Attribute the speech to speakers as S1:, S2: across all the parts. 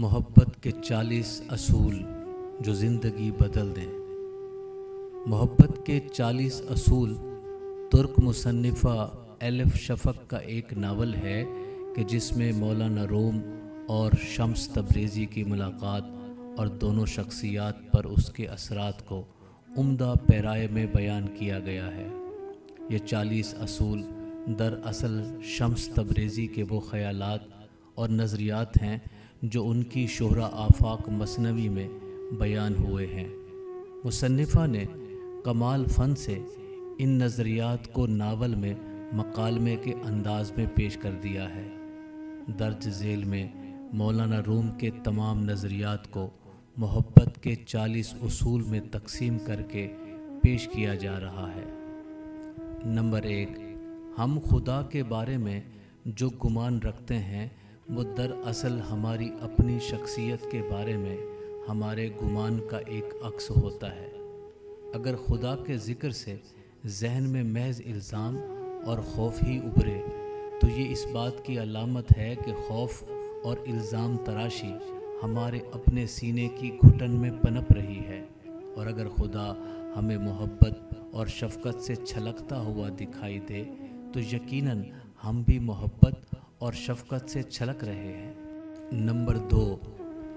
S1: محبت کے 40 اصول جو زندگی بدل دیں۔ محبت کے 40 اصول ترک مصنفہ الف شفق کا ایک ناول ہے کہ جس میں مولانا روم اور شمس تبریزی کی ملاقات اور دونوں شخصیات پر اس کے اثرات کو عمدہ پیرائے میں بیان کیا گیا ہے۔ یہ 40 اصول دراصل شمس تبریزی کے وہ خیالات اور نظریات ہیں جو ان کی شہرہ آفاق مثنوی میں بیان ہوئے ہیں۔ مصنفہ نے کمال فن سے ان نظریات کو ناول میں مکالمے کے انداز میں پیش کر دیا ہے۔ درج ذیل میں مولانا روم کے تمام نظریات کو محبت کے 40 اصول میں تقسیم کر کے پیش کیا جا رہا ہے۔ نمبر 1، ہم خدا کے بارے میں جو گمان رکھتے ہیں وہ دراصل ہماری اپنی شخصیت کے بارے میں ہمارے گمان کا ایک عکس ہوتا ہے۔ اگر خدا کے ذکر سے ذہن میں محض الزام اور خوف ہی ابھرے تو یہ اس بات کی علامت ہے کہ خوف اور الزام تراشی ہمارے اپنے سینے کی گھٹن میں پنپ رہی ہے، اور اگر خدا ہمیں محبت اور شفقت سے چھلکتا ہوا دکھائی دے تو یقیناً ہم بھی محبت اور شفقت سے چھلک رہے ہیں۔ نمبر 2،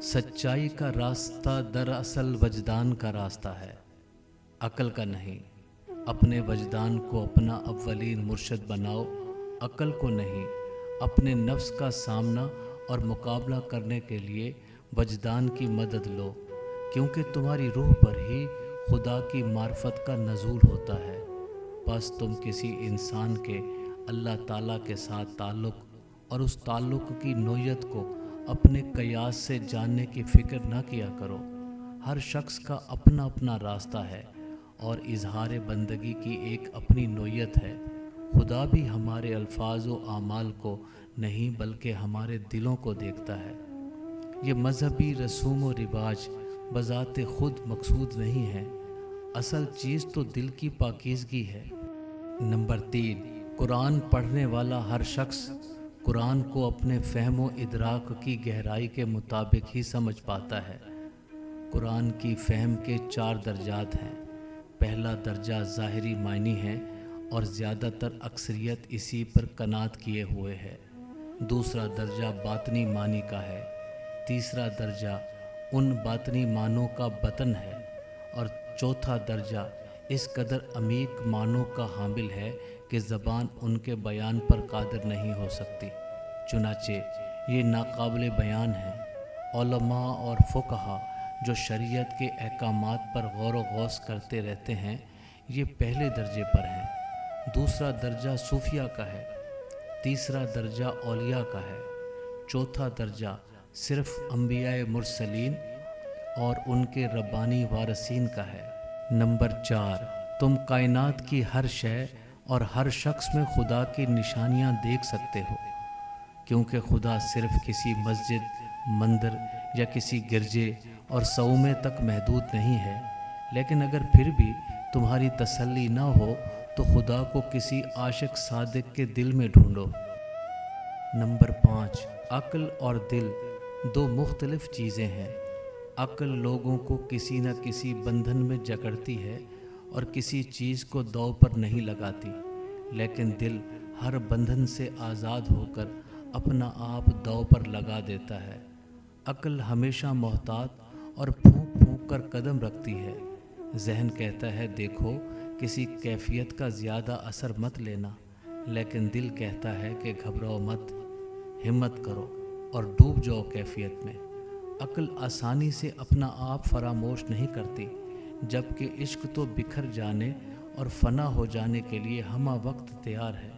S1: سچائی کا راستہ دراصل وجدان کا راستہ ہے، عقل کا نہیں۔ اپنے وجدان کو اپنا اولین مرشد بناؤ، عقل کو نہیں۔ اپنے نفس کا سامنا اور مقابلہ کرنے کے لیے وجدان کی مدد لو، کیونکہ تمہاری روح پر ہی خدا کی معرفت کا نزول ہوتا ہے۔ بس تم کسی انسان کے اللہ تعالیٰ کے ساتھ تعلق اور اس تعلق کی نوعیت کو اپنے قیاس سے جاننے کی فکر نہ کیا کرو۔ ہر شخص کا اپنا اپنا راستہ ہے اور اظہار بندگی کی ایک اپنی نوعیت ہے۔ خدا بھی ہمارے الفاظ و اعمال کو نہیں بلکہ ہمارے دلوں کو دیکھتا ہے۔ یہ مذہبی رسوم و رواج بذات خود مقصود نہیں ہے، اصل چیز تو دل کی پاکیزگی ہے۔ نمبر 3، قرآن پڑھنے والا ہر شخص قرآن کو اپنے فہم و ادراک کی گہرائی کے مطابق ہی سمجھ پاتا ہے۔ قرآن کی فہم کے 4 درجات ہیں۔ پہلا درجہ ظاہری معنی ہے اور زیادہ تر اکثریت اسی پر قناعت کیے ہوئے ہے۔ دوسرا درجہ باطنی معنی کا ہے۔ تیسرا درجہ ان باطنی معنوں کا بطن ہے، اور چوتھا درجہ اس قدر عمیق معنوں کا حامل ہے کہ زبان ان کے بیان پر قادر نہیں ہو سکتی۔ چنانچہ یہ ناقابل بیان ہے۔ علماء اور فقہا جو شریعت کے احکامات پر غور و غوص کرتے رہتے ہیں یہ پہلے درجے پر ہیں۔ دوسرا درجہ صوفیہ کا ہے، تیسرا درجہ اولیاء کا ہے، چوتھا درجہ صرف انبیاء مرسلین اور ان کے ربانی وارثین کا ہے۔ نمبر 4، تم کائنات کی ہر شے اور ہر شخص میں خدا کی نشانیاں دیکھ سکتے ہو، کیونکہ خدا صرف کسی مسجد، مندر یا کسی گرجے اور صومعے تک محدود نہیں ہے۔ لیکن اگر پھر بھی تمہاری تسلی نہ ہو تو خدا کو کسی عاشق صادق کے دل میں ڈھونڈو۔ نمبر 5، عقل اور دل 2 مختلف چیزیں ہیں۔ عقل لوگوں کو کسی نہ کسی بندھن میں جکڑتی ہے اور کسی چیز کو داؤ پر نہیں لگاتی، لیکن دل ہر بندھن سے آزاد ہو کر اپنا آپ داؤ پر لگا دیتا ہے۔ عقل ہمیشہ محتاط اور پھونک پھونک کر قدم رکھتی ہے۔ ذہن کہتا ہے دیکھو کسی کیفیت کا زیادہ اثر مت لینا، لیکن دل کہتا ہے کہ گھبراؤ مت، ہمت کرو اور ڈوب جاؤ کیفیت میں۔ عقل آسانی سے اپنا آپ فراموش نہیں کرتی، جبکہ عشق تو بکھر جانے اور فنا ہو جانے کے لیے ہمہ وقت تیار ہے،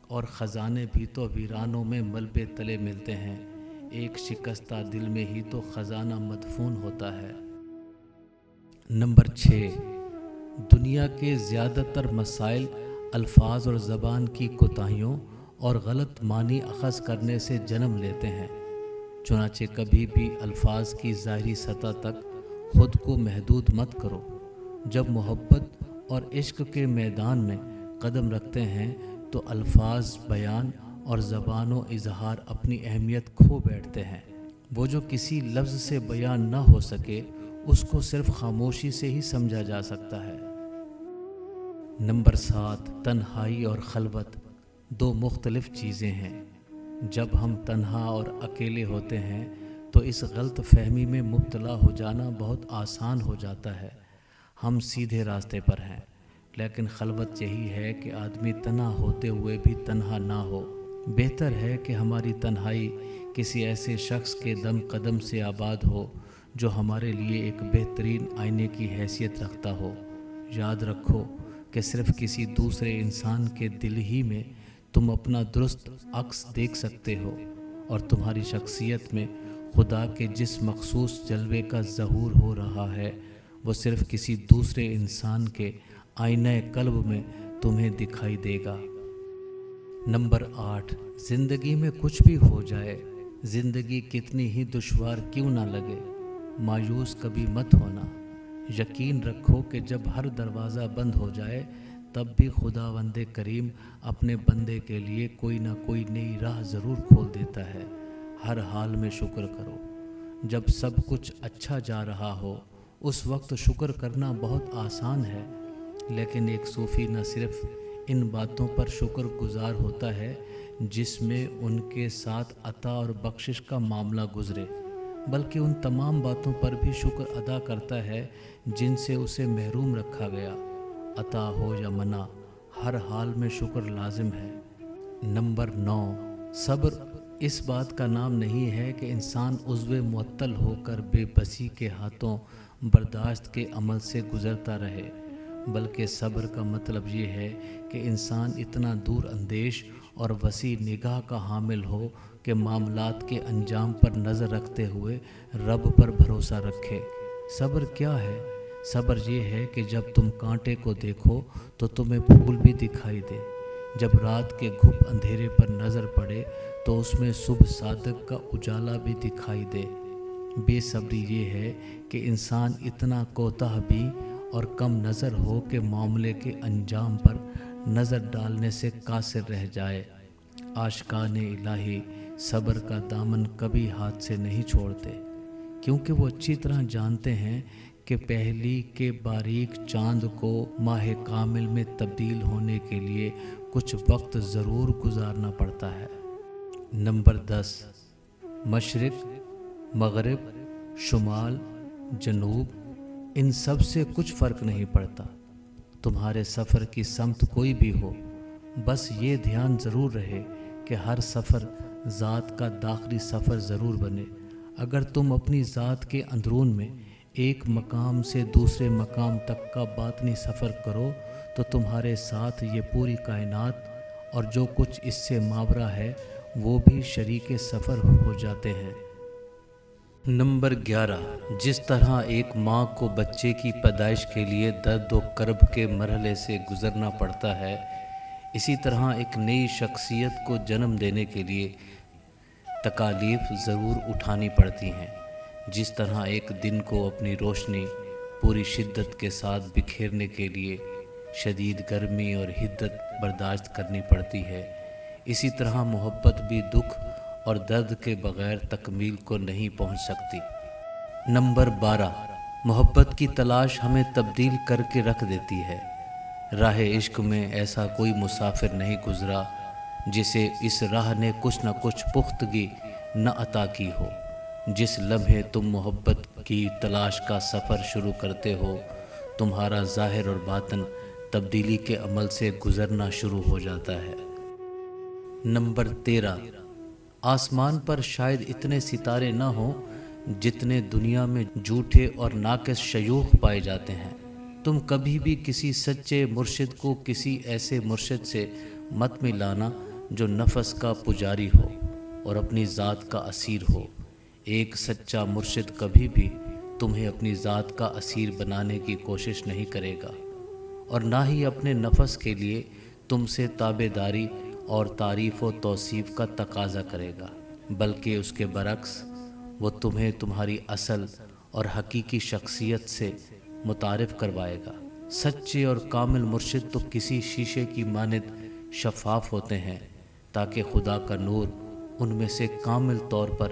S1: اور خزانے بھی تو ویرانوں میں ملبے تلے ملتے ہیں۔ ایک شکستہ دل میں ہی تو خزانہ مدفون ہوتا ہے۔ نمبر 6، دنیا کے زیادہ تر مسائل الفاظ اور زبان کی کوتاہیوں اور غلط معنی اخذ کرنے سے جنم لیتے ہیں۔ چنانچہ کبھی بھی الفاظ کی ظاہری سطح تک خود کو محدود مت کرو۔ جب محبت اور عشق کے میدان میں قدم رکھتے ہیں تو الفاظ بیان اور زبان و اظہار اپنی اہمیت کھو بیٹھتے ہیں۔ وہ جو کسی لفظ سے بیان نہ ہو سکے اس کو صرف خاموشی سے ہی سمجھا جا سکتا ہے۔ نمبر 7، تنہائی اور خلوت دو مختلف چیزیں ہیں۔ جب ہم تنہا اور اکیلے ہوتے ہیں تو اس غلط فہمی میں مبتلا ہو جانا بہت آسان ہو جاتا ہے، ہم سیدھے راستے پر ہیں۔ لیکن خلوت یہی ہے کہ آدمی تنہا ہوتے ہوئے بھی تنہا نہ ہو۔ بہتر ہے کہ ہماری تنہائی کسی ایسے شخص کے دم قدم سے آباد ہو جو ہمارے لیے ایک بہترین آئینے کی حیثیت رکھتا ہو۔ یاد رکھو کہ صرف کسی دوسرے انسان کے دل ہی میں تم اپنا درست عکس دیکھ سکتے ہو، اور تمہاری شخصیت میں خدا کے جس مخصوص جلوے کا ظہور ہو رہا ہے وہ صرف کسی دوسرے انسان کے آئینہ قلب میں تمہیں دکھائی دے گا۔ نمبر 8، زندگی میں کچھ بھی ہو جائے، زندگی کتنی ہی دشوار کیوں نہ لگے، مایوس کبھی مت ہونا۔ یقین رکھو کہ جب ہر دروازہ بند ہو جائے تب بھی خداوند کریم اپنے بندے کے لیے کوئی نہ کوئی نئی راہ ضرور کھول دیتا ہے۔ ہر حال میں شکر کرو۔ جب سب کچھ اچھا جا رہا ہو اس وقت شکر کرنا بہت آسان ہے، لیکن ایک صوفی نہ صرف ان باتوں پر شکر گزار ہوتا ہے جس میں ان کے ساتھ عطا اور بخشش کا معاملہ گزرے، بلکہ ان تمام باتوں پر بھی شکر ادا کرتا ہے جن سے اسے محروم رکھا گیا۔ عطا ہو یا منع، ہر حال میں شکر لازم ہے۔ نمبر 9، صبر اس بات کا نام نہیں ہے کہ انسان عضو معطل ہو کر بے بسی کے ہاتھوں برداشت کے عمل سے گزرتا رہے، بلکہ صبر کا مطلب یہ ہے کہ انسان اتنا دور اندیش اور وسیع نگاہ کا حامل ہو کہ معاملات کے انجام پر نظر رکھتے ہوئے رب پر بھروسہ رکھے۔ صبر کیا ہے؟ صبر یہ ہے کہ جب تم کانٹے کو دیکھو تو تمہیں پھول بھی دکھائی دے، جب رات کے گھپ اندھیرے پر نظر پڑے تو اس میں صبح صادق کا اجالا بھی دکھائی دے۔ بے صبری یہ ہے کہ انسان اتنا کوتاہ بھی اور کم نظر ہو کہ معاملے کے انجام پر نظر ڈالنے سے قاصر رہ جائے۔ عاشقان الہی صبر کا دامن کبھی ہاتھ سے نہیں چھوڑتے، کیونکہ وہ اچھی طرح جانتے ہیں کہ پہلی کے باریک چاند کو ماہ کامل میں تبدیل ہونے کے لیے کچھ وقت ضرور گزارنا پڑتا ہے۔ نمبر 10، مشرق، مغرب، شمال، جنوب، ان سب سے کچھ فرق نہیں پڑتا۔ تمہارے سفر کی سمت کوئی بھی ہو، بس یہ دھیان ضرور رہے کہ ہر سفر ذات کا داخلی سفر ضرور بنے۔ اگر تم اپنی ذات کے اندرون میں ایک مقام سے دوسرے مقام تک کا باطنی سفر کرو تو تمہارے ساتھ یہ پوری کائنات اور جو کچھ اس سے ماورا ہے وہ بھی شریک سفر ہو جاتے ہیں۔ نمبر 11، جس طرح ایک ماں کو بچے کی پیدائش کے لیے درد و کرب کے مرحلے سے گزرنا پڑتا ہے، اسی طرح ایک نئی شخصیت کو جنم دینے کے لیے تکالیف ضرور اٹھانی پڑتی ہیں۔ جس طرح ایک دن کو اپنی روشنی پوری شدت کے ساتھ بکھیرنے کے لیے شدید گرمی اور حدت برداشت کرنی پڑتی ہے، اسی طرح محبت بھی دکھ اور درد کے بغیر تکمیل کو نہیں پہنچ سکتی۔ نمبر 12، محبت کی تلاش ہمیں تبدیل کر کے رکھ دیتی ہے۔ راہ عشق میں ایسا کوئی مسافر نہیں گزرا جسے اس راہ نے کچھ نہ کچھ پختگی نہ عطا کی ہو۔ جس لمحے تم محبت کی تلاش کا سفر شروع کرتے ہو، تمہارا ظاہر اور باطن تبدیلی کے عمل سے گزرنا شروع ہو جاتا ہے۔ نمبر 13، آسمان پر شاید اتنے ستارے نہ ہوں جتنے دنیا میں جھوٹے اور ناقص شیوخ پائے جاتے ہیں۔ تم کبھی بھی کسی سچے مرشد کو کسی ایسے مرشد سے مت ملانا جو نفس کا پجاری ہو اور اپنی ذات کا اسیر ہو۔ ایک سچا مرشد کبھی بھی تمہیں اپنی ذات کا اسیر بنانے کی کوشش نہیں کرے گا، اور نہ ہی اپنے نفس کے لیے تم سے تابع داری اور تعریف و توصیف کا تقاضا کرے گا، بلکہ اس کے برعکس وہ تمہیں تمہاری اصل اور حقیقی شخصیت سے متعارف کروائے گا۔ سچے اور کامل مرشد تو کسی شیشے کی مانند شفاف ہوتے ہیں تاکہ خدا کا نور ان میں سے کامل طور پر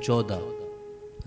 S1: 14,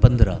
S1: 15,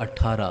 S1: 18,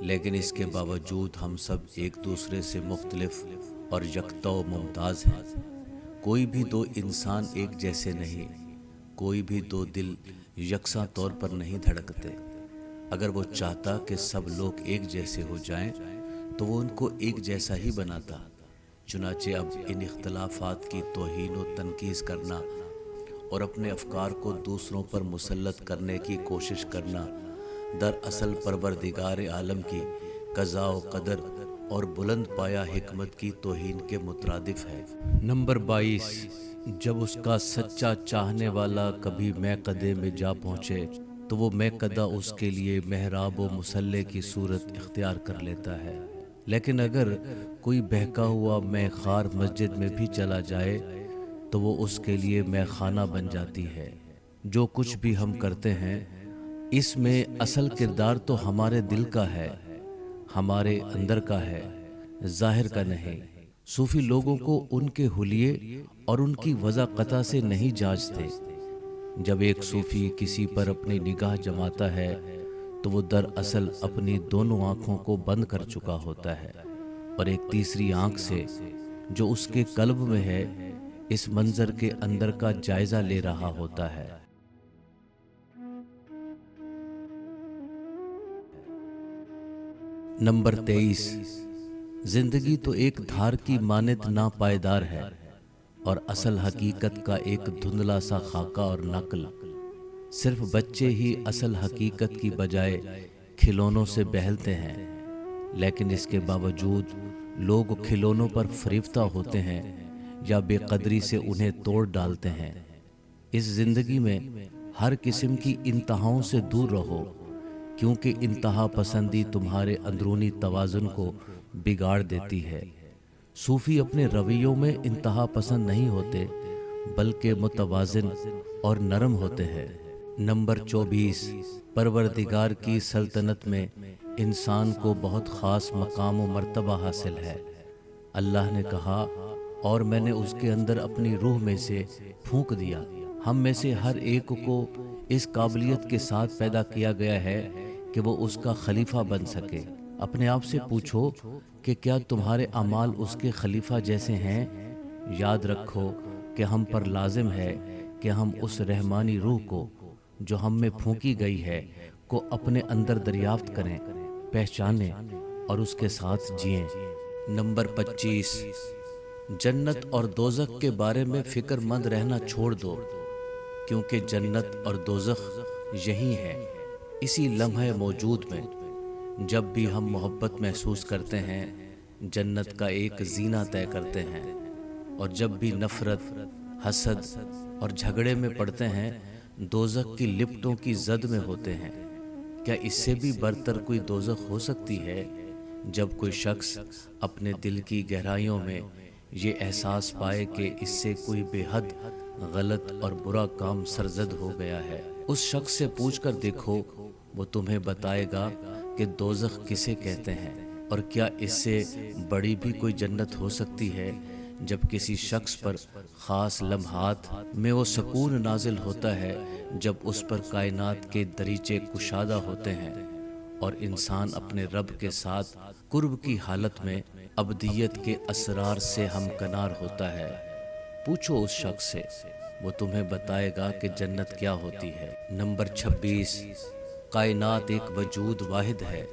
S1: لیکن اس کے باوجود ہم سب ایک دوسرے سے مختلف اور یکتا و ممتاز ہیں۔ کوئی بھی دو انسان ایک جیسے نہیں، کوئی بھی دو دل یکساں طور پر نہیں دھڑکتے۔ اگر وہ چاہتا کہ سب لوگ ایک جیسے ہو جائیں تو وہ ان کو ایک جیسا ہی بناتا۔ چنانچہ اب ان اختلافات کی توہین و تنقید کرنا اور اپنے افکار کو دوسروں پر مسلط کرنے کی کوشش کرنا دراصل پروردگار عالم کی قضاء و قدر اور بلند پایہ حکمت کی توہین کے مترادف ہے۔ نمبر 22، جب اس کا سچا چاہنے والا کبھی میقدے میں جا پہنچے تو وہ میقدہ اس کے لیے محراب و مصلی کی صورت اختیار کر لیتا ہے، لیکن اگر کوئی بہکا ہوا مے خوار مسجد میں بھی چلا جائے تو وہ اس کے لیے مے خانہ بن جاتی ہے۔ جو کچھ بھی ہم کرتے ہیں اس میں اصل کردار تو ہمارے دل کا ہے، ہمارے اندر کا ہے، ظاہر کا نہیں۔ صوفی لوگوں کو ان کے حلیے اور ان کی وضاقتہ سے نہیں جانچتے۔ جب ایک صوفی کسی پر اپنی نگاہ جماتا ہے تو وہ دراصل اپنی دونوں آنکھوں کو بند کر چکا ہوتا ہے اور ایک تیسری آنکھ سے جو اس کے قلب میں ہے اس منظر کے اندر کا جائزہ لے رہا ہوتا ہے۔ نمبر 23، زندگی تو ایک دھار کی مانند ناپائیدار ہے اور اصل حقیقت کا ایک دھندلا سا خاکہ اور نقل۔ صرف بچے ہی اصل حقیقت کی بجائے کھلونوں سے بہلتے ہیں، لیکن اس کے باوجود لوگ کھلونوں پر فریفتہ ہوتے ہیں یا بے قدری سے انہیں توڑ ڈالتے ہیں۔ اس زندگی میں ہر قسم کی انتہاؤں سے دور رہو، کیونکہ انتہا پسندی تمہارے اندرونی توازن کو بگاڑ دیتی ہے۔ صوفی اپنے رویوں میں انتہا پسند نہیں ہوتے بلکہ متوازن اور نرم ہوتے ہیں۔ نمبر 24، پروردگار کی سلطنت میں انسان کو بہت خاص مقام و مرتبہ حاصل ہے۔ اللہ نے کہا، اور میں نے اس کے اندر اپنی روح میں سے پھونک دیا۔ ہم میں سے ہر ایک کو اس قابلیت کے ساتھ پیدا کیا گیا ہے کہ وہ اس کا خلیفہ بن سکے۔ اپنے آپ سے پوچھو کہ کیا تمہارے اعمال اس کے خلیفہ جیسے ہیں؟ یاد رکھو کہ ہم پر لازم ہے کہ ہم اس رحمانی روح کو جو ہم میں پھونکی گئی ہے کو اپنے اندر دریافت کریں، پہچانیں اور اس کے ساتھ جئیں۔ نمبر 25، جنت اور دوزخ کے بارے میں فکر مند رہنا چھوڑ دو، کیونکہ جنت اور دوزخ یہی ہے، اسی لمحے موجود میں۔ جب بھی ہم محبت محسوس کرتے ہیں جنت کا ایک زینہ طے کرتے ہیں، اور جب بھی نفرت، حسد اور جھگڑے میں پڑتے ہیں دوزخ کی لپٹوں کی زد میں ہوتے ہیں۔ کیا اس سے بھی برتر کوئی دوزخ ہو سکتی ہے؟ جب کوئی شخص اپنے دل کی گہرائیوں میں یہ احساس پائے کہ اس سے کوئی بے حد غلط اور برا کام سرزد ہو گیا ہے، اس شخص سے پوچھ کر دیکھو، وہ تمہیں بتائے گا کہ دوزخ کسے کہتے ہیں، اور کیا اس سے بڑی بھی کوئی جنت ہو سکتی ہے؟ جب کسی شخص پر خاص لمحات میں وہ سکون نازل ہوتا ہے جب اس پر کائنات کے دریچے کشادہ ہوتے ہیں اور انسان اپنے رب کے ساتھ قرب کی حالت میں ابدیت کے اسرار سے ہمکنار ہوتا ہے۔ پوچھو اس شخص سے، وہ تمہیں بتائے گا کہ جنت کیا ہوتی ہے۔ نمبر 26، کائنات ایک وجود واحد ہے،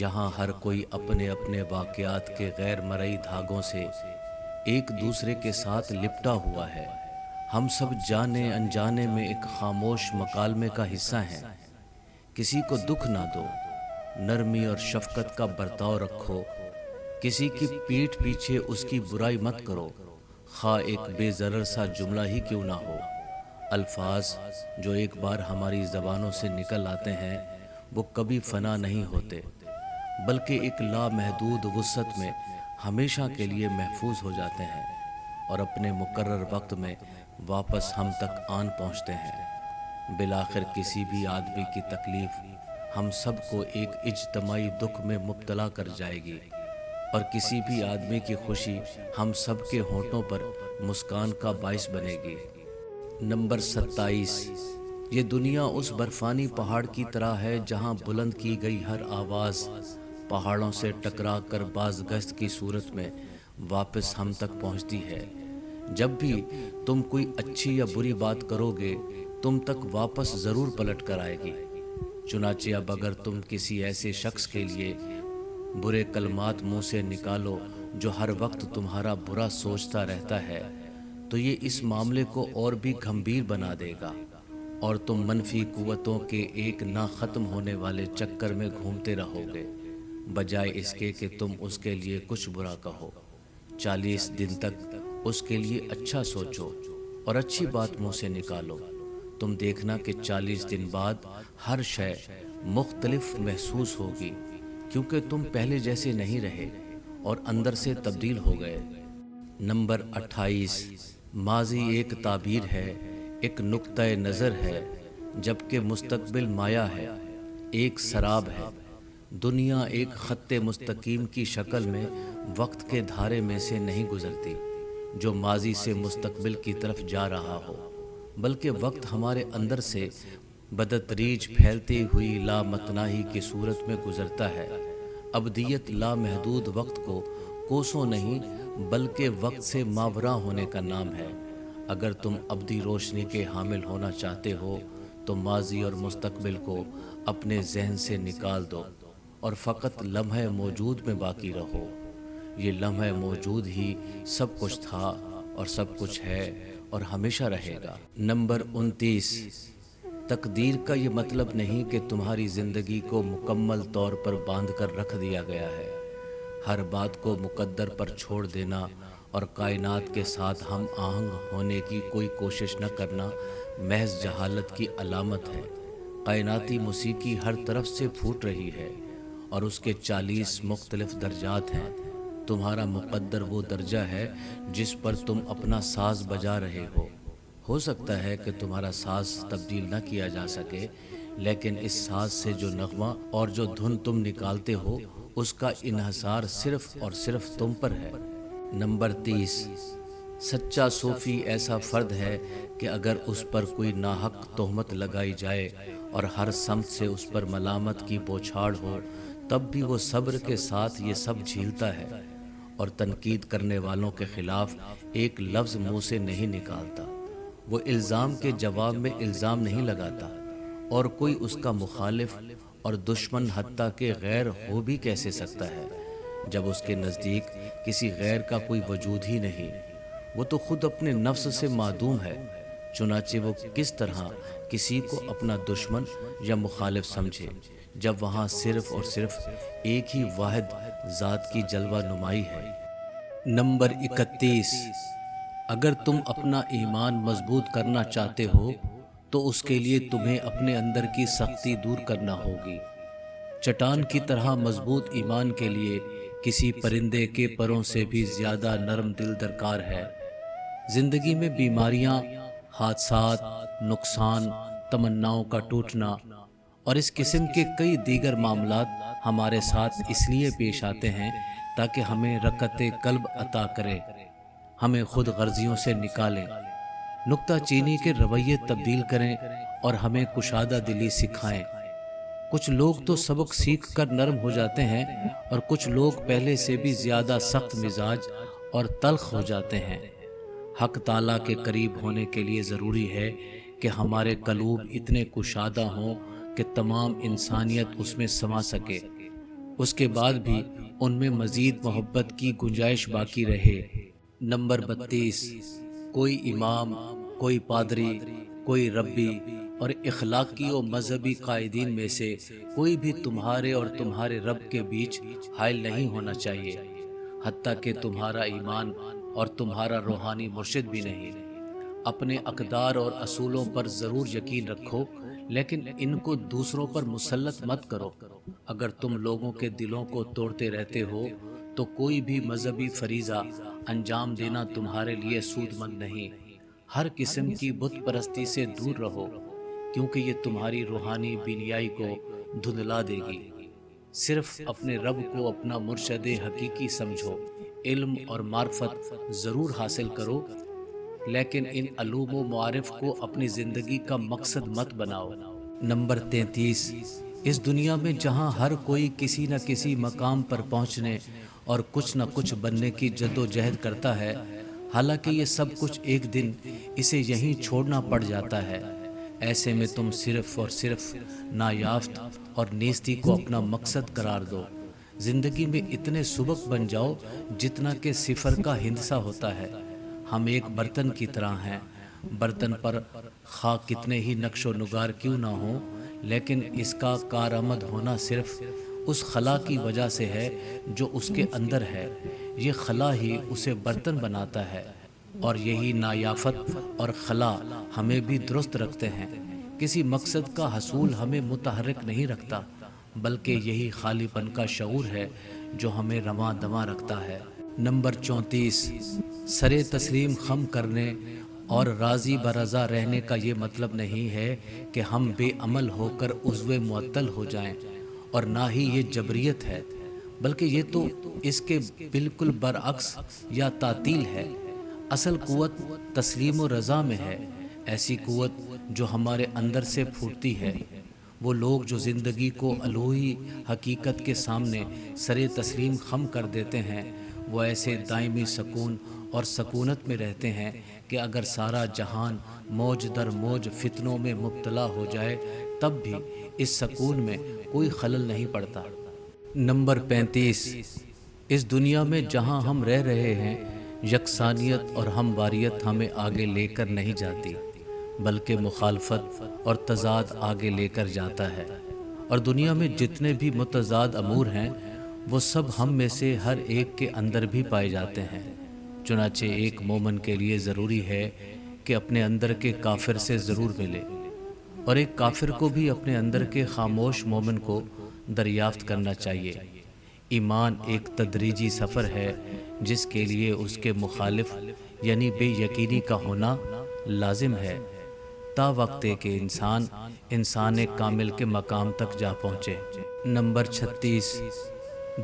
S1: یہاں ہر کوئی اپنے اپنے واقعات کے غیر مرئی دھاگوں سے ایک دوسرے کے ساتھ لپٹا ہوا ہے۔ ہم سب جانے انجانے میں ایک خاموش مکالمے کا حصہ ہیں۔ کسی کو دکھ نہ دو، نرمی اور شفقت کا برتاؤ رکھو، کسی کی پیٹھ پیچھے اس کی برائی مت کرو، خواہ ایک بے ضرر سا جملہ ہی کیوں نہ ہو۔ الفاظ جو ایک بار ہماری زبانوں سے نکل آتے ہیں وہ کبھی فنا نہیں ہوتے بلکہ ایک لامحدود وسعت میں ہمیشہ کے لیے محفوظ ہو جاتے ہیں اور اپنے مقرر وقت میں واپس ہم تک آن پہنچتے ہیں۔ بالآخر کسی بھی آدمی کی تکلیف ہم سب کو ایک اجتماعی دکھ میں مبتلا کر جائے گی، اور کسی بھی آدمی کی خوشی ہم سب کے ہونٹوں پر مسکان کا باعث بنے گی۔ نمبر 27، یہ دنیا اس برفانی پہاڑ کی طرح ہے جہاں بلند کی گئی ہر آواز پہاڑوں سے ٹکرا کر باز گشت کی صورت میں واپس ہم تک پہنچتی ہے۔ جب بھی تم کوئی اچھی یا بری بات کرو گے تم تک واپس ضرور پلٹ کر آئے گی۔ چنانچہ اب اگر تم کسی ایسے شخص کے لیے برے کلمات منہ سے نکالو جو ہر وقت تمہارا برا سوچتا رہتا ہے تو یہ اس معاملے کو اور بھی گھمبیر بنا دے گا اور تم منفی قوتوں کے ایک نہ ختم ہونے والے چکر میں گھومتے رہو گے بجائے اس کے کہ تم اس کے لیے کچھ برا کہو۔ 40 دن تک اس کے لیے اچھا سوچو اور اچھی بات منہ سے نکالو۔ تم دیکھنا کہ 40 دن بعد ہر شے مختلف محسوس ہوگی کیونکہ تم پہلے جیسے نہیں رہے اور اندر سے تبدیل ہو گئے۔ نمبر 28، ماضی ایک تعبیر ہے، ایک نقطہ نظر ہے، جبکہ مستقبل مایا ہے، ایک سراب ہے۔ دنیا ایک خط مستقیم کی شکل میں وقت کے دھارے میں سے نہیں گزرتی جو ماضی سے مستقبل کی طرف جا رہا ہو، بلکہ وقت ہمارے اندر سے بدتدریج پھیلتی ہوئی لامتناہی کی صورت میں گزرتا ہے۔ ابدیت لامحدود وقت کو کوسوں نہیں بلکہ وقت سے ماوراء ہونے کا نام ہے۔ اگر تم ابدی روشنی کے حامل ہونا چاہتے ہو تو ماضی اور مستقبل کو اپنے ذہن سے نکال دو اور فقط لمحہ موجود میں باقی رہو۔ یہ لمحہ موجود ہی سب کچھ تھا اور سب کچھ ہے اور ہمیشہ رہے گا۔ نمبر 29، تقدیر کا یہ مطلب نہیں کہ تمہاری زندگی کو مکمل طور پر باندھ کر رکھ دیا گیا ہے۔ ہر بات کو مقدر پر چھوڑ دینا اور کائنات کے ساتھ ہم آہنگ ہونے کی کوئی کوشش نہ کرنا محض جہالت کی علامت ہے۔ کائناتی موسیقی ہر طرف سے پھوٹ رہی ہے اور اس کے 40 مختلف درجات ہیں۔ تمہارا مقدر وہ درجہ ہے جس پر تم اپنا ساز بجا رہے ہو سکتا ہے کہ تمہارا ساز تبدیل نہ کیا جا سکے، لیکن اس ساز سے جو نغمہ اور جو دھن تم نکالتے ہو اس کا انحصار صرف اور صرف تم پر ہے۔ نمبر 30، سچا صوفی ایسا فرد ہے کہ اگر اس پر کوئی ناحق تہمت لگائی جائے اور ہر سمت سے اس پر ملامت کی بوچھاڑ ہو تب بھی وہ صبر کے ساتھ یہ سب جھیلتا ہے اور تنقید کرنے والوں کے خلاف ایک لفظ منہ سے نہیں نکالتا۔ وہ الزام کے جواب میں الزام نہیں لگاتا اور کوئی اس کا مخالف اور دشمن حتیٰ کہ غیر ہو بھی کیسے سکتا ہے جب اس کے نزدیک کسی غیر کا کوئی وجود ہی نہیں۔ وہ تو خود اپنے نفس سے معدوم ہے، چنانچہ وہ کس طرح کسی کو اپنا دشمن یا مخالف سمجھے جب وہاں صرف اور صرف ایک ہی واحد ذات کی جلوہ نمائی ہے۔ نمبر 31، اگر تم اپنا ایمان مضبوط کرنا چاہتے ہو تو اس کے لیے تمہیں اپنے اندر کی سختی دور کرنا ہوگی۔ چٹان کی طرح مضبوط ایمان کے لیے کسی پرندے کے پروں سے بھی زیادہ نرم دل درکار ہے۔ زندگی میں بیماریاں، حادثات، نقصان، تمناؤں کا ٹوٹنا اور اس قسم کے کئی دیگر معاملات ہمارے ساتھ اس لیے پیش آتے ہیں تاکہ ہمیں رقت قلب عطا کرے، ہمیں خود غرضیوں سے نکالیں، نکتہ چینی کے رویے تبدیل کریں اور ہمیں کشادہ دلی سکھائیں۔ کچھ لوگ تو سبق سیکھ کر نرم ہو جاتے ہیں اور کچھ لوگ پہلے سے بھی زیادہ سخت مزاج اور تلخ ہو جاتے ہیں۔ حق تعالیٰ کے قریب ہونے کے لیے ضروری ہے کہ ہمارے قلوب اتنے کشادہ ہوں کہ تمام انسانیت اس میں سما سکے، اس کے بعد بھی ان میں مزید محبت کی گنجائش باقی رہے۔ نمبر 32، کوئی امام، کوئی پادری، کوئی ربی اور اخلاقی و مذہبی قائدین میں سے کوئی بھی تمہارے اور تمہارے رب کے بیچ حائل نہیں ہونا چاہیے، حتیٰ کہ تمہارا ایمان اور تمہارا روحانی مرشد بھی نہیں۔ اپنے اقدار اور اصولوں پر ضرور یقین رکھو لیکن ان کو دوسروں پر مسلط مت کرو۔ اگر تم لوگوں کے دلوں کو توڑتے رہتے ہو تو کوئی بھی مذہبی فریضہ انجام دینا تمہارے لیے سود مند نہیں۔ ہر قسم کی بت پرستی سے دور رہو کیونکہ یہ تمہاری روحانی بینائی کو دھندلا دے گی۔ صرف اپنے رب کو اپنا مرشد حقیقی سمجھو، علم اور معرفت ضرور حاصل کرو لیکن ان علوم و معارف کو اپنی زندگی کا مقصد مت بناؤ۔ نمبر 33، اس دنیا میں جہاں ہر کوئی کسی نہ کسی مقام پر پہنچنے اور کچھ نہ کچھ بننے کی جد و جہد کرتا ہے، حالانکہ یہ سب کچھ ایک دن اسے یہیں چھوڑنا پڑ جاتا ہے، ایسے میں تم صرف اور صرف نایافت اور نیستی کو اپنا مقصد قرار دو۔ زندگی میں اتنے سبک بن جاؤ جتنا کہ صفر کا ہندسہ ہوتا ہے۔ ہم ایک برتن کی طرح ہیں، برتن پر خواہ کتنے ہی نقش و نگار کیوں نہ ہوں، لیکن اس کا کارآمد ہونا صرف اس خلا کی وجہ سے ہے جو اس کے اندر ہے۔ یہ خلا ہی اسے برتن بناتا ہے، اور یہی نایافت اور خلا ہمیں بھی درست رکھتے ہیں۔ کسی مقصد کا حصول ہمیں متحرک نہیں رکھتا، بلکہ یہی خالی پن کا شعور ہے جو ہمیں رواں دواں رکھتا ہے۔ نمبر 34، سرے تسلیم خم کرنے اور راضی برضا رہنے کا یہ مطلب نہیں ہے کہ ہم بے عمل ہو کر عضو معطل ہو جائیں، اور نہ ہی یہ جبریت ہے، بلکہ یہ تو اس کے بالکل برعکس یا تعطیل ہے۔ اصل قوت تسلیم و رضا میں ہے، ایسی قوت جو ہمارے اندر سے پھوٹتی ہے۔ وہ لوگ جو زندگی کو الوہی حقیقت کے سامنے سرے تسلیم خم کر دیتے ہیں، وہ ایسے دائمی سکون اور سکونت میں رہتے ہیں کہ اگر سارا جہان موج در موج فتنوں میں مبتلا ہو جائے تب بھی اس سکون میں کوئی خلل نہیں پڑتا۔ نمبر 35، اس دنیا میں جہاں ہم رہ رہے ہیں، یکسانیت اور ہمواریت ہمیں آگے لے کر نہیں جاتی، بلکہ مخالفت اور تضاد آگے لے کر جاتا ہے۔ اور دنیا میں جتنے بھی متضاد امور ہیں وہ سب ہم میں سے ہر ایک کے اندر بھی پائے جاتے ہیں۔ چنانچہ ایک مومن کے لیے ضروری ہے کہ اپنے اندر کے کافر سے ضرور ملے، اور ایک کافر کو بھی اپنے اندر کے خاموش مومن کو دریافت کرنا چاہیے۔ ایمان ایک تدریجی سفر ہے جس کے لیے اس کے مخالف یعنی بے یقینی کا ہونا لازم ہے، تا وقت کہ انسان کامل کے مقام تک جا پہنچے۔ نمبر 36،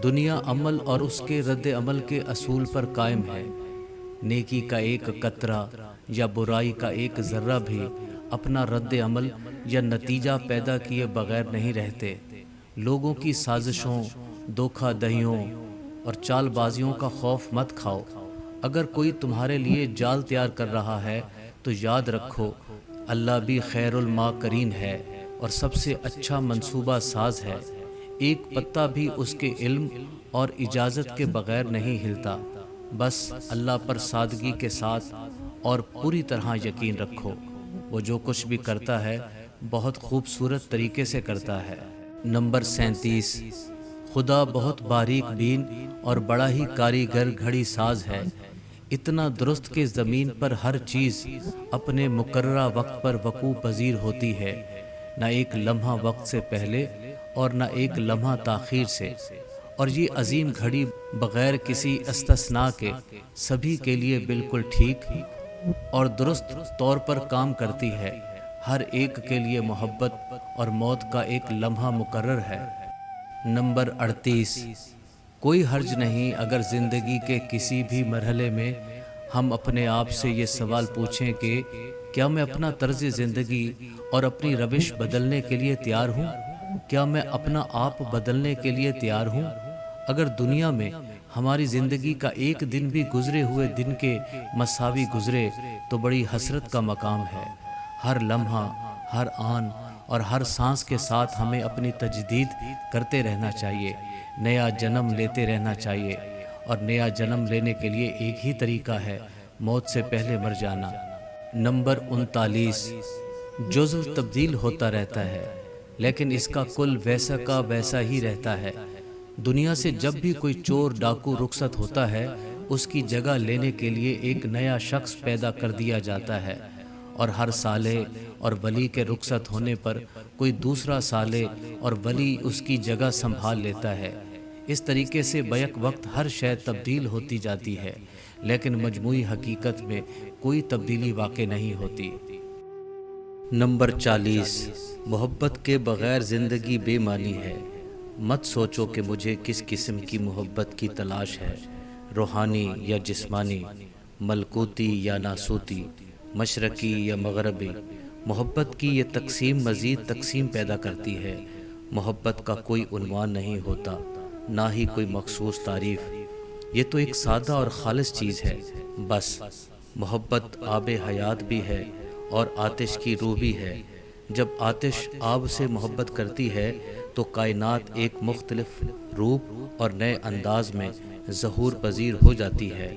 S1: دنیا عمل اور اس کے رد عمل کے اصول پر قائم ہے۔ نیکی کا ایک قطرہ یا برائی کا ایک ذرہ بھی اپنا رد عمل یا نتیجہ پیدا کیے بغیر نہیں رہتے۔ لوگوں کی سازشوں، دھوکہ دہیوں اور چال بازیوں کا خوف مت کھاؤ۔ اگر کوئی تمہارے لیے جال تیار کر رہا ہے تو یاد رکھو اللہ بھی خیر الماکرین ہے اور سب سے اچھا منصوبہ ساز ہے۔ ایک پتا بھی اس کے علم اور اجازت کے بغیر نہیں ہلتا۔ بس اللہ پر سادگی کے ساتھ اور پوری طرح یقین رکھو، وہ جو کچھ بھی کرتا ہے بہت خوبصورت طریقے سے کرتا ہے۔ نمبر 37، خدا بہت باریک بین اور بڑا ہی کاریگر گھڑی ساز ہے، اتنا درست کہ زمین پر ہر چیز اپنے مقررہ وقت پر وقوع پذیر ہوتی ہے، نہ ایک لمحہ وقت سے پہلے اور نہ ایک لمحہ تاخیر سے۔ اور یہ عظیم گھڑی بغیر کسی استثناء کے سبھی کے لیے بالکل ٹھیک اور درست طور پر کام کرتی ہے۔ ہر ایک کے لیے محبت اور موت کا ایک لمحہ مقرر ہے۔ نمبر 38، کوئی حرج نہیں اگر زندگی کے کسی بھی مرحلے میں ہم اپنے آپ سے یہ سوال پوچھیں کہ کیا میں اپنا طرز زندگی اور اپنی روش بدلنے کے لیے تیار ہوں؟ کیا میں اپنا آپ بدلنے کے لیے تیار ہوں؟ اگر دنیا میں ہماری زندگی کا ایک دن بھی گزرے ہوئے دن کے مساوی گزرے تو بڑی حسرت کا مقام ہے۔ ہر لمحہ، ہر آن اور ہر سانس کے ساتھ ہمیں اپنی تجدید کرتے رہنا چاہیے، نیا جنم لیتے رہنا چاہیے، اور نیا جنم لینے کے لیے ایک ہی طریقہ ہے، موت سے پہلے مر جانا۔ نمبر 39، جزو تبدیل ہوتا رہتا ہے لیکن اس کا کل ویسا کا ویسا ہی رہتا ہے۔ دنیا سے جب بھی کوئی چور ڈاکو رخصت ہوتا ہے اس کی جگہ لینے کے لیے ایک نیا شخص پیدا کر دیا جاتا ہے، اور ہر صالح اور ولی کے رخصت ہونے پر کوئی دوسرا صالح اور ولی اس کی جگہ سنبھال لیتا ہے۔ اس طریقے سے بیک وقت ہر شے تبدیل ہوتی جاتی ہے، لیکن مجموعی حقیقت میں کوئی تبدیلی واقع نہیں ہوتی۔ نمبر 40، محبت کے بغیر زندگی بے معنی ہے۔ مت سوچو کہ مجھے کس قسم کی محبت کی تلاش ہے، روحانی یا جسمانی، ملکوتی یا ناسوتی، مشرقی یا مغربی۔ محبت کی یہ تقسیم مزید تقسیم پیدا کرتی ہے۔ محبت کا کوئی عنوان نہیں ہوتا، نہ ہی کوئی مخصوص تعریف، یہ تو ایک سادہ اور خالص چیز ہے بس۔ محبت آب حیات بھی ہے اور آتش کی روح بھی ہے۔ جب آتش آب سے محبت کرتی ہے تو کائنات ایک مختلف روپ اور نئے انداز میں ظہور پذیر ہو جاتی ہے۔